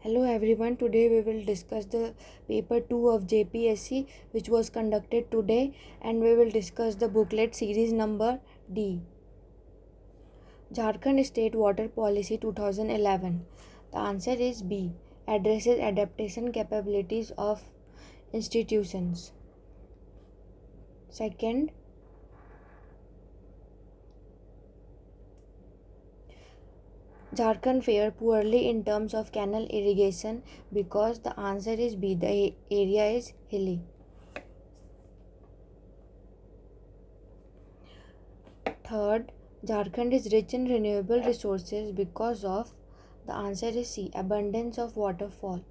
Hello everyone, today we will discuss the paper 2 of JPSC which was conducted today, and we will discuss the booklet series number D. Jharkhand State Water Policy 2011. The answer is B. Addresses adaptation capabilities of institutions. Second, Jharkhand fare poorly in terms of canal irrigation because the answer is B. The area is hilly. Third, Jharkhand is rich in renewable resources because of the answer is C. Abundance of waterfall.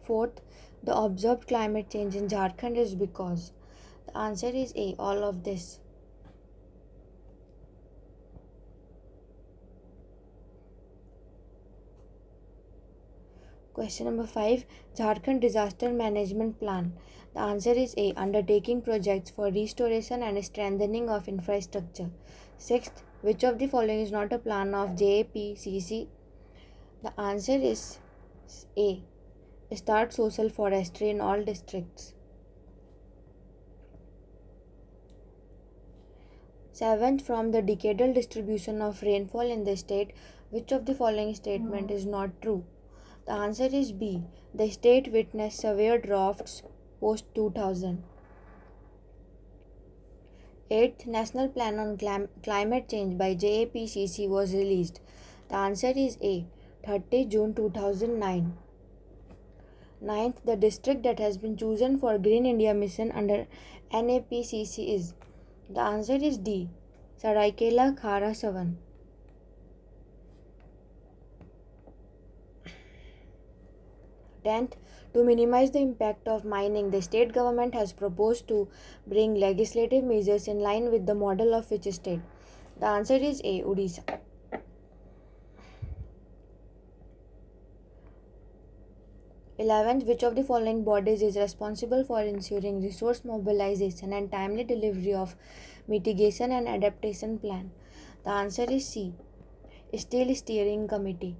Fourth, the observed climate change in Jharkhand is because the answer is A. All of this. Question number 5. Jharkhand Disaster Management Plan. The answer is A. Undertaking projects for restoration and strengthening of infrastructure. Sixth, which of the following is not a plan of JPCC? The answer is A. Start social forestry in all districts. Seventh, from the decadal distribution of rainfall in the state, which of the following statement is not true? The answer is B. The state witnessed severe droughts post 2000. Eighth, National Plan on Climate Change by JAPCC was released. The answer is A. 30 June 2009. Ninth, the district that has been chosen for Green India Mission under NAPCC is. The answer is D. Saraikela Khara Savan. 10th, to minimize the impact of mining, the state government has proposed to bring legislative measures in line with the model of which state? The answer is A. Odisha. 11th, which of the following bodies is responsible for ensuring resource mobilization and timely delivery of mitigation and adaptation plan? The answer is C. Steel Steering Committee.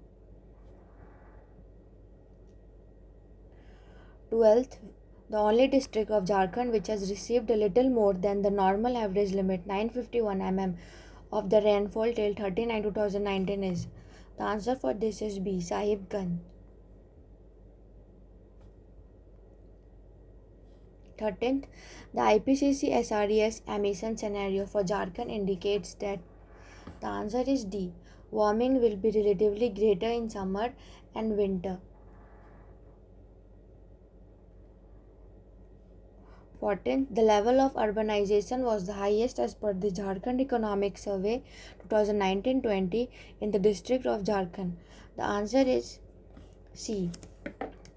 12th, the only district of Jharkhand which has received a little more than the normal average limit 951 mm of the rainfall till 30/9/2019 is. The answer for this is B. Sahibganj. 13th, the IPCC SRES emission scenario for Jharkhand indicates that the answer is D. Warming will be relatively greater in summer and winter. 14th, the level of urbanization was the highest as per the Jharkhand Economic Survey 2019-20 in the district of Jharkhand. The answer is C.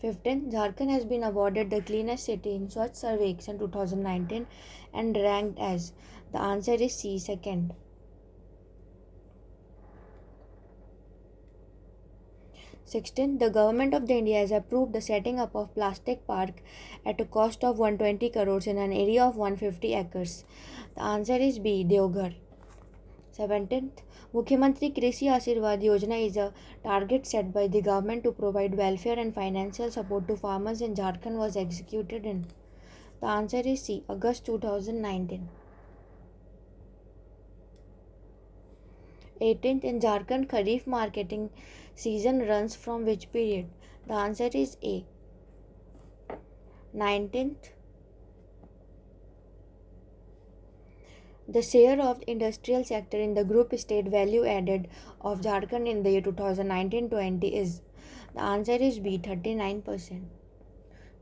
15th, Jharkhand has been awarded the cleanest city in Swachh Sarvekshan 2019 and ranked as. The answer is C. Second. 16th, the government of the India has approved the setting up of plastic park at a cost of 120 crores in an area of 150 acres. The answer is B. Deoghar. 17th, Mukhyamantri Krishi Ashirwad Yojana is a target set by the government to provide welfare and financial support to farmers in Jharkhand was executed in. The answer is C. August 2019. 18th, in Jharkhand Kharif marketing season runs from which period? The answer is A. 19th, the share of the industrial sector in the group state value added of Jharkhand in the year 2019-20 is. The answer is B. 39%.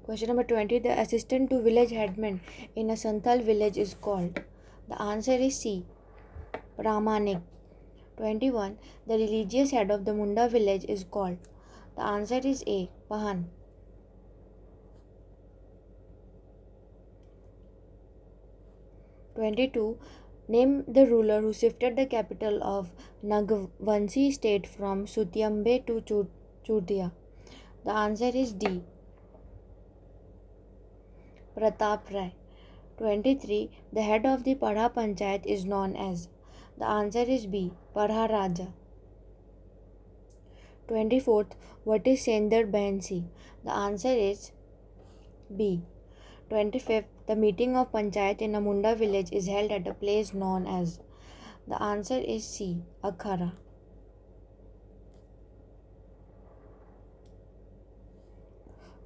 Question number 20. The assistant to village headman in a Santhal village is called. The answer is C. Pramanik. 21. The religious head of the Munda village is called. The answer is A. Pahan. 22. Name the ruler who shifted the capital of Nagvanshi state from Sutyambe to Chutiya. The answer is D. Pratap Rai. 23. The head of the Padha Panchayat is known as. The answer is B. Parha Raja. 24th. What is Sendar Bahansi? The answer is B. 25th. The meeting of Panchayat in a Munda village is held at a place known as. The answer is C. Akhara.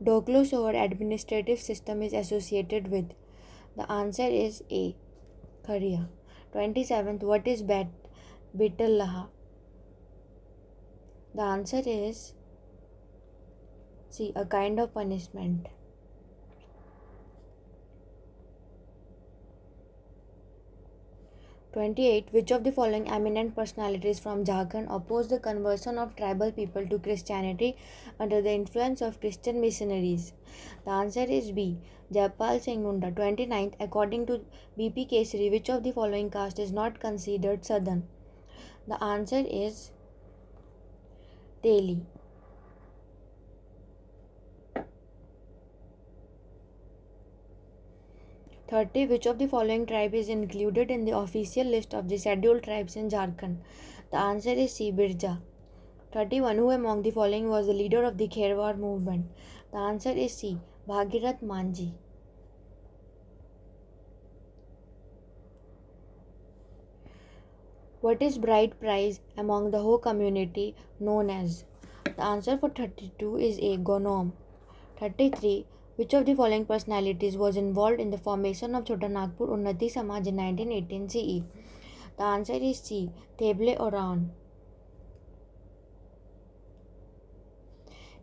Doklo administrative system is associated with. The answer is A. Kharia. 27th. What is Bitallaha? The answer is C. A kind of punishment. 28. Which of the following eminent personalities from Jharkhand opposed the conversion of tribal people to Christianity under the influence of Christian missionaries? The answer is B. Jaipal Singh Munda. 29th. According to B.P. Kesari, which of the following caste is not considered Southern? The answer is Teli. 30. Which of the following tribe is included in the official list of the scheduled tribes in Jharkhand? The answer is C. Birja. 31. Who among the following was the leader of the Kherwar movement? The answer is C. Bhagirath Manji. What is bride price among the Ho community known as? The answer for 32 is A. Gonom. 33. Which of the following personalities was involved in the formation of Chota Nagpur Unnati Samaj in 1918 CE? The answer is C. Teble Oran.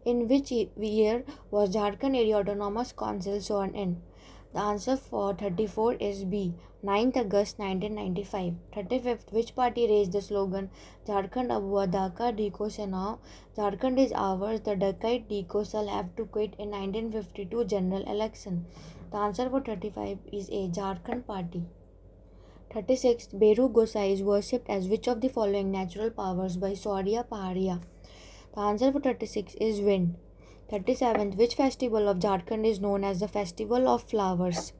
In which year was Jharkhand Area Autonomous Council sworn in? The answer for 34 is B. 9th August 1995. 35th. Which party raised the slogan Jharkhand Ab Hua Dhaka Diko Se Now? Jharkhand is ours. The Dacoit Diko shall have to quit in 1952 general election. The answer for 35 is A. Jharkhand Party. 36th. Beru Gosai is worshipped as which of the following natural powers by Saurya Paharia? The answer for 36 is wind. 37th. Which festival of Jharkhand is known as the Festival of Flowers?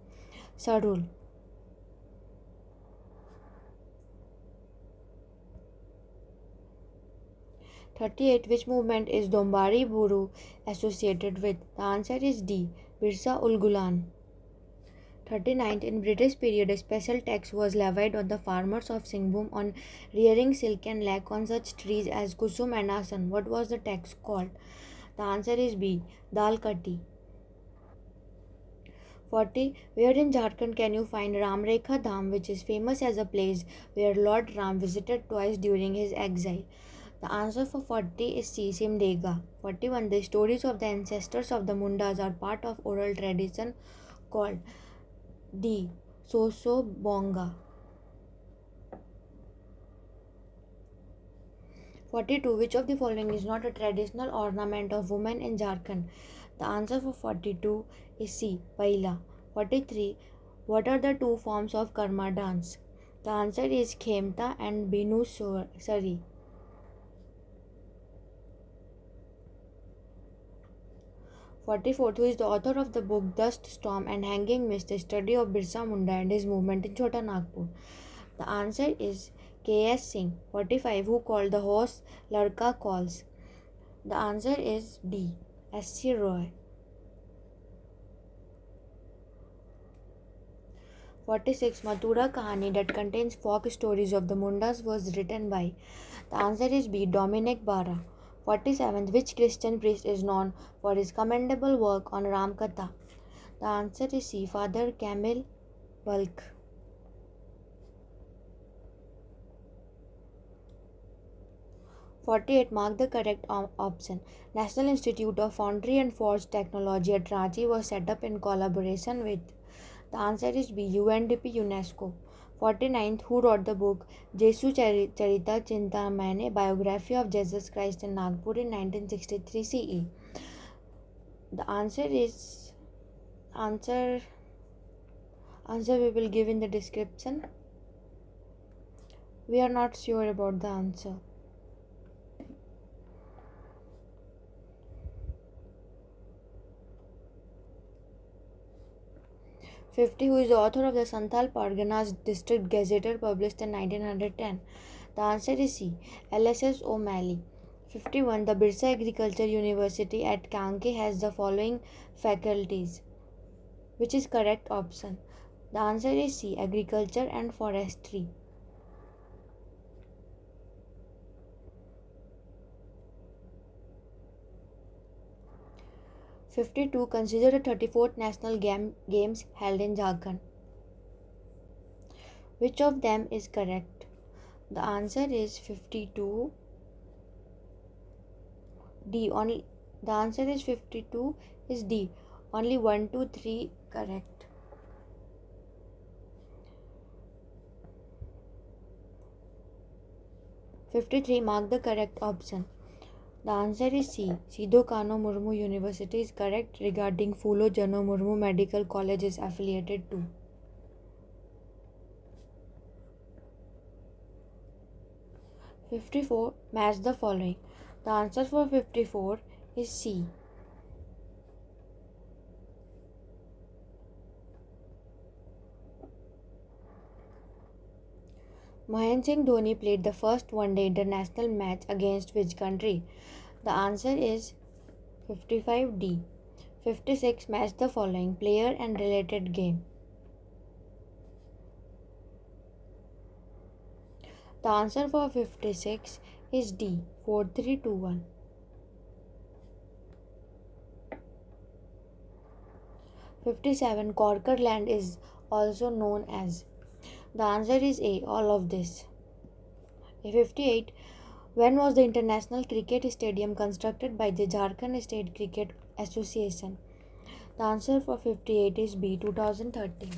Sarul. 38. Which movement is Dombari Buru associated with? The answer is D. Birsa Ul Gulan. 39th. In British period, a special tax was levied on the farmers of Singhbhum on rearing silk and lac on such trees as Kusum and Asan. What was the tax called? The answer is B. Dal Kati. 40. Where in Jharkhand can you find Ramrekha Dham, which is famous as a place where Lord Ram visited twice during his exile? The answer for 40 is C. Simdega. 41. The stories of the ancestors of the Mundas are part of oral tradition called D. Soso Bonga. 42. Which of the following is not a traditional ornament of women in Jharkhand? The answer for 42 is C. Paila. 43. What are the two forms of Karma dance? The answer is Khemta and Binu Sari. 44th. Who is the author of the book Dust Storm and Hanging Mist, the study of Birsa Munda and his movement in Chota Nagpur? The answer is K.S. Singh. 45. Who called the horse Ladka Calls? The answer is D. S.C. Roy. 46. Mathura Kahani, that contains folk stories of the Mundas, was written by. The answer is B. Dominic Bara. 47th. Which Christian priest is known for his commendable work on Ram Katha? The answer is C. Father Camille Bulk. 48. Mark the correct option. National Institute of Foundry and Forge Technology at Ranchi was set up in collaboration with. The answer is B. UNDP UNESCO. 49th. Who wrote the book Jesu Charita Chintamani, Biography of Jesus Christ in Nagpur in 1963 CE? The answer is answer we will give in the description. We are not sure about the answer. 50. Who is the author of the Santhal Parganas District Gazetteer published in 1910? The answer is C. LSS O'Malley. 51. The Birsa Agriculture University at Kanke has the following faculties. Which is correct option? The answer is C. Agriculture and Forestry. 52. Consider the 34th National Games held in Jharkhand. Which of them is correct? The answer is 52. D. Only the answer is 52 is D. Only 1, 2, 3 correct. 53. Mark the correct option. The answer is C. Sidho Kano Murmu University is correct regarding Phulo Jano Murmu Medical College is affiliated to. 54. Match the following. The answer for 54 is C. Mahendra Singh Dhoni played the first one-day international match against which country? The answer is 55D. 56. Match the following player and related game. The answer for 56 is D. 4-3-2-1. 57. Corker land is also known as. The answer is A. All of this. 58. When was the International Cricket Stadium constructed by the Jharkhand State Cricket Association? The answer for 58 is B. 2013.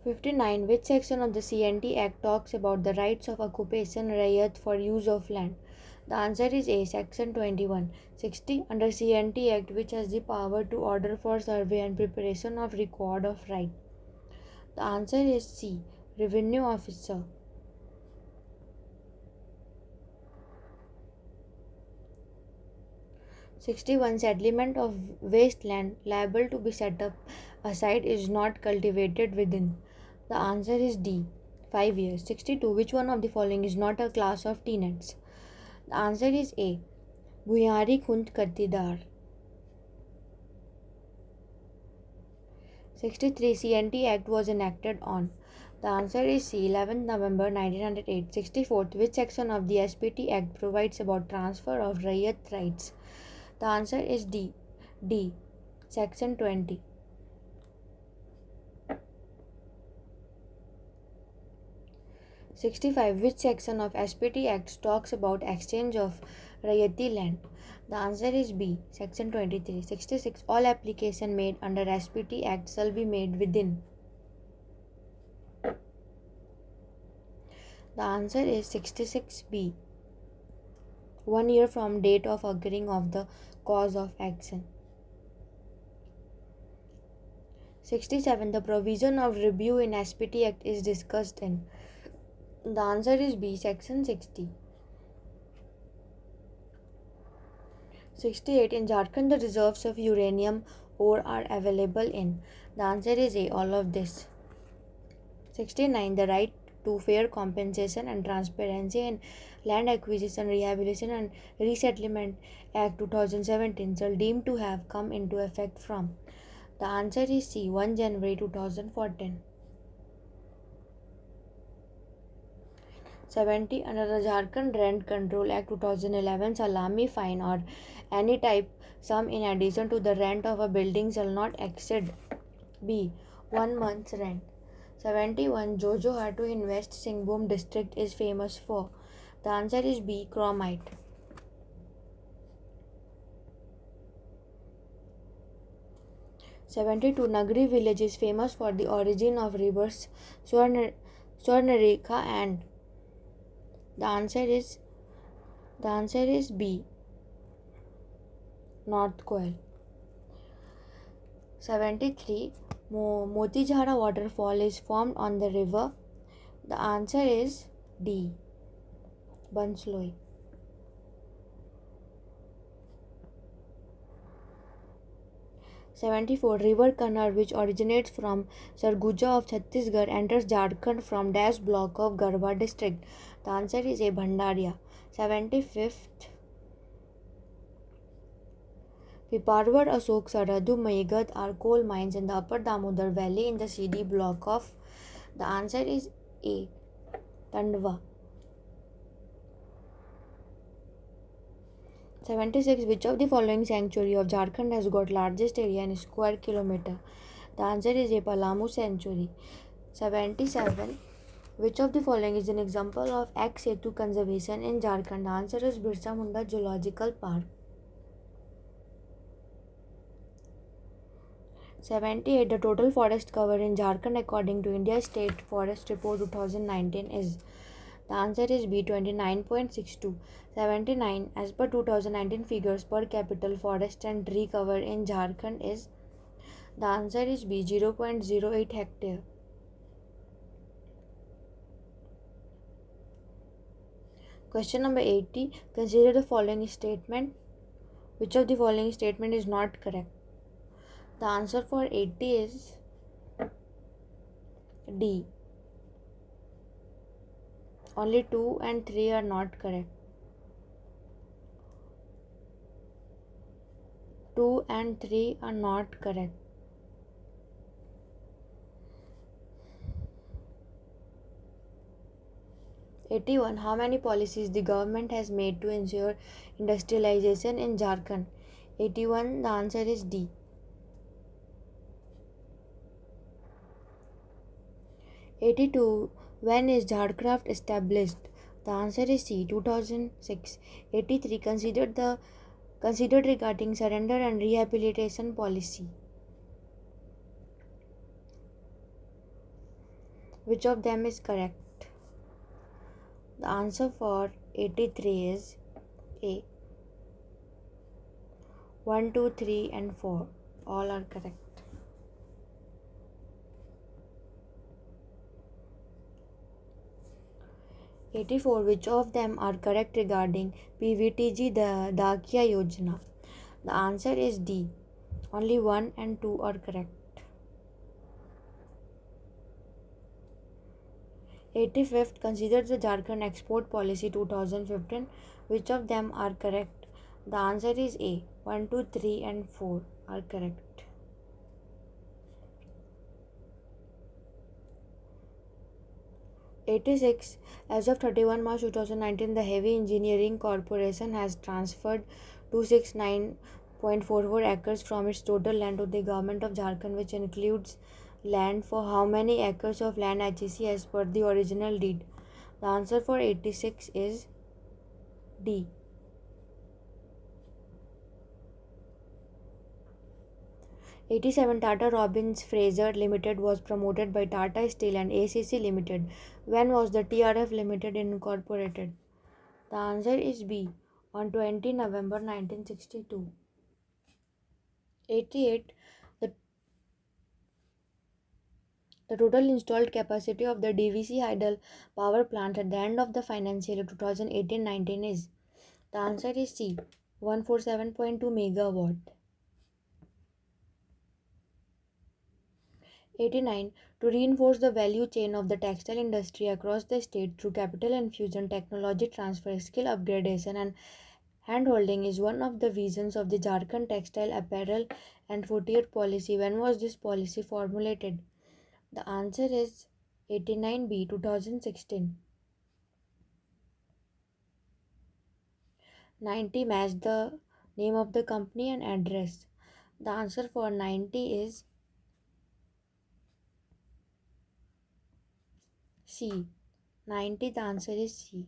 59. Which section of the CNT Act talks about the rights of occupation Rayat for use of land? The answer is A. Section 21. 60. Under CNT Act, which has the power to order for survey and preparation of record of right? The answer is C. Revenue Officer. 61. Settlement of wasteland liable to be set up aside is not cultivated within. The answer is D. 5 years. 62. Which one of the following is not a class of tenants? The answer is A. Bhuyari Khunt Katidar. 63. CNT Act was enacted on. The answer is C. 11th November 1908. 64. Which section of the SPT Act provides about transfer of Rayat rights? The answer is D. Section 20. 65. Which section of SPT Act talks about exchange of Rayati land? The answer is B. Section 23. 66. All application made under SPT Act shall be made within. The answer is 66B. 1 year from date of occurring of the cause of action. 67. The provision of review in SPT Act is discussed in. The answer is B. Section 60. 68. In Jharkhand, the reserves of uranium ore are available in. The answer is A. All of this. 69. The right to fair compensation and transparency in Land Acquisition, Rehabilitation and Resettlement Act 2017 shall deemed to have come into effect from. The answer is C. 1 January 2014. 70. Under the Jharkhand Rent Control Act 2011, salami fine or any type sum in addition to the rent of a building shall not exceed B. 1 month's rent. 71. Jojo in West Singhbhum district is famous for. The answer is B. Chromite. 72. Nagri village is famous for the origin of rivers Swarnarekha and. The answer is B. North Coil. 73. Motijhara waterfall is formed on the river. The answer is D. Bansloi. 74. River Kannar, which originates from Sarguja of Chhattisgarh, enters Jharkhand from Dash block of Garhwa district. The answer is A. Bhandaria. 75th. Piparwar, Asok, Saradhu, Maigad are coal mines in the Upper Damodar Valley in the CD block of. The answer is A. Tandwa. 76. Which of the following sanctuary of Jharkhand has got largest area in square kilometer? The answer is A. Palamu Sanctuary. 77. Which of the following is an example of ex situ conservation in Jharkhand? The answer is Birsa Munda Zoological Park. 78. The total forest cover in Jharkhand according to India State Forest Report 2019 is. The answer is B. 29.62. 79. As per 2019 figures, per capita forest and tree cover in Jharkhand is. The answer is B. 0.08 hectare. Question number 80. Consider the following statement. Which of the following statement is not correct? The answer for 80 is D. Only 2 and 3 are not correct. 2 and 3 are not correct. '81. How many policies the government has made to ensure industrialization in Jharkhand? 81. The answer is D. 82. When is Jharcraft established? The answer is C. 2006. 83. Considered regarding surrender and rehabilitation policy. Which of them is correct? The answer for 83 is A. 1, 2, 3 and 4. All are correct. 84. Which of them are correct regarding PVTG Dakya Yojana? The answer is D. Only 1 and 2 are correct. 85th. Consider the Jharkhand Export Policy 2015. Which of them are correct? The answer is A. 1, 2, 3 and 4 are correct. 86. As of 31 March 2019, the Heavy Engineering Corporation has transferred 269.44 acres from its total land to the government of Jharkhand, which includes land for how many acres of land HEC as per the original deed? The answer for 86 is D. 87. Tata Robbins Fraser Limited was promoted by Tata Steel and ACC Limited. When was the TRF Limited incorporated? The answer is B. On 20 November 1962. 88. The, the total installed capacity of the DVC Hydel power plant at the end of the financial year 2018-19 is. The answer is C. 147.2 megawatt. 89. To reinforce the value chain of the textile industry across the state through capital infusion, technology transfer, skill upgradation, and handholding is one of the visions of the Jharkhand Textile Apparel and Footwear Policy. When was this policy formulated? The answer is 89B 2016. 90. Match the name of the company and address. The answer for 90 is C. 90. The answer is C.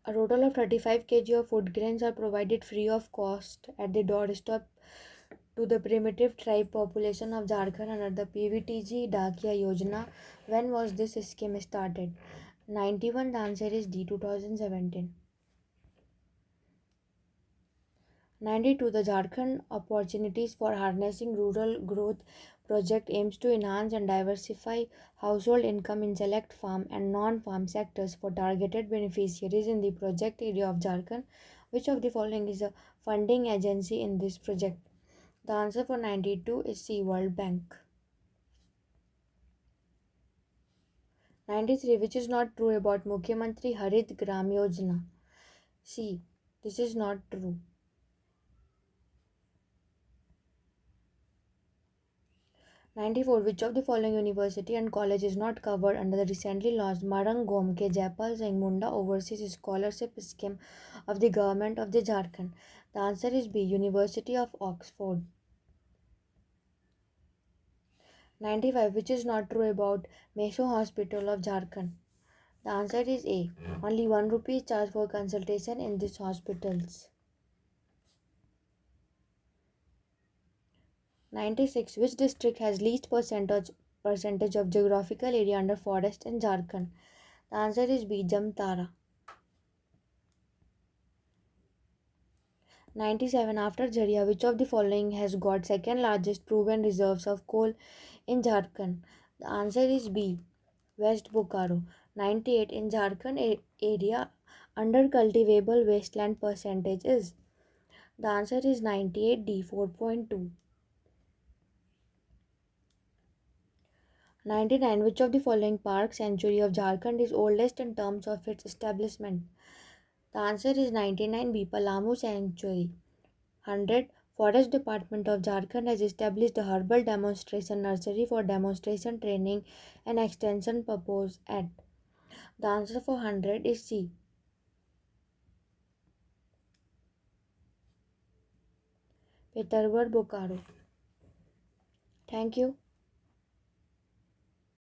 A total of 35 kg of food grains are provided free of cost at the doorstep to the primitive tribe population of Jharkhand under the PVTG Dakya Yojana. When was this scheme started? 91. The answer is D. 2017. 92. The Jharkhand Opportunities for Harnessing Rural Growth project aims to enhance and diversify household income in select farm and non-farm sectors for targeted beneficiaries in the project area of Jharkhand. Which of the following is a funding agency in this project? The answer for 92 is C. World Bank. 93. Which is not true about Mukhyamantri Harit Gram Yojana? C. This is not true. 94. Which of the following university and college is not covered under the recently launched Marang Gomke Jaipal Singh Munda Overseas Scholarship Scheme of the Government of the Jharkhand? The answer is B. University of Oxford. 95. Which is not true about Meso Hospital of Jharkhand? The answer is A. Only 1 rupee is charged for consultation in these hospitals. 96. Which district has least percentage of geographical area under forest in Jharkhand? The answer is B. Jamtara. 97. After Jharia, which of the following has got second largest proven reserves of coal in Jharkhand? The answer is B. West Bokaro. 98. In Jharkhand area, under cultivable wasteland percentage is? The answer is 98 D. 4.2. 99. Which of the following park sanctuary of Jharkhand is oldest in terms of its establishment? The answer is 99 B. Palamu Sanctuary. 100. Forest Department of Jharkhand has established a herbal demonstration nursery for demonstration training and extension purpose at? The answer for 100 is C. Petarwar, Bokaro. Thank you.